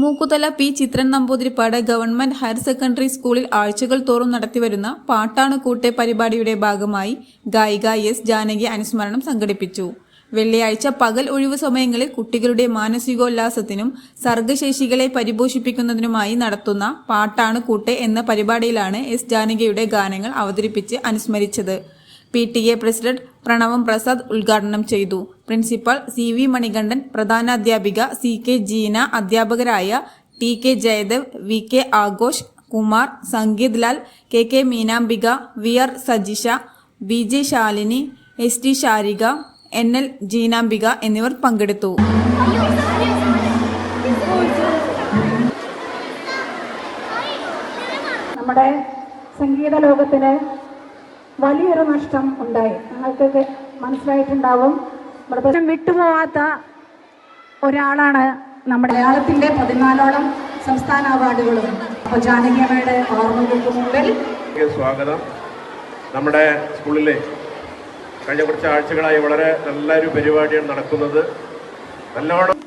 Mookkuthala P Chithran Namboothirippad government higher secondary സ്കൂളിൽ ആഴ്ചകൾ തോറും നടത്തിവരുന്ന പാട്ടാണ് കൂട്ടെ പരിപാടിയുടെ ഭാഗമായി ഗായിക എസ് ജാനകി അനുസ്മരണം സംഘടിപ്പിച്ചു. വെള്ളിയാഴ്ച പകൽ ഒഴിവു സമയങ്ങളിൽ കുട്ടികളുടെ മാനസികോല്ലാസത്തിനും സർഗശേഷികളെ പരിപോഷിപ്പിക്കുന്നതിനുമായി നടത്തുന്ന പാട്ടാണ് കൂട്ടെ എന്ന പരിപാടിയിലാണ് എസ് ജാനകിയുടെ ഗാനങ്ങൾ അവതരിപ്പിച്ച് അനുസ്മരിച്ചത്. PTA പ്രസിഡന്റ് പ്രണവം പ്രസാദ് ഉദ്ഘാടനം ചെയ്തു. പ്രിൻസിപ്പൽ CV മണികണ്ഠൻ, പ്രധാനാധ്യാപിക CK ജീന, അധ്യാപകരായ TK Jayadev, VK Aghosh Kumar, Sangeeth Lal, KK Meenambika, VR Sajisha, BJ Shalini, ST Sarika, NL ജീനാംബിക എന്നിവർ പങ്കെടുത്തു. നമ്മുടെ സംഗീത ലോകത്തിന് വലിയൊരു നഷ്ടം ഉണ്ടായി. നിങ്ങൾക്കൊക്കെ മനസ്സിലായിട്ടുണ്ടാവും. നമ്മുടെ വിട്ടുപോകാത്ത ഒരാളാണ് നമ്മുടെ മലയാളത്തിൻ്റെ 14ഓളം സംസ്ഥാന അവാർഡുകളും. അപ്പോൾ ജാനകി അമ്മയുടെ ഓർമ്മകൾക്ക് മുമ്പിൽ സ്വാഗതം. നമ്മുടെ സ്കൂളിലെ കഴിഞ്ഞ കുറച്ച് ആഴ്ചകളായി വളരെ നല്ലൊരു പരിപാടിയാണ് നടക്കുന്നത്. നല്ലോണം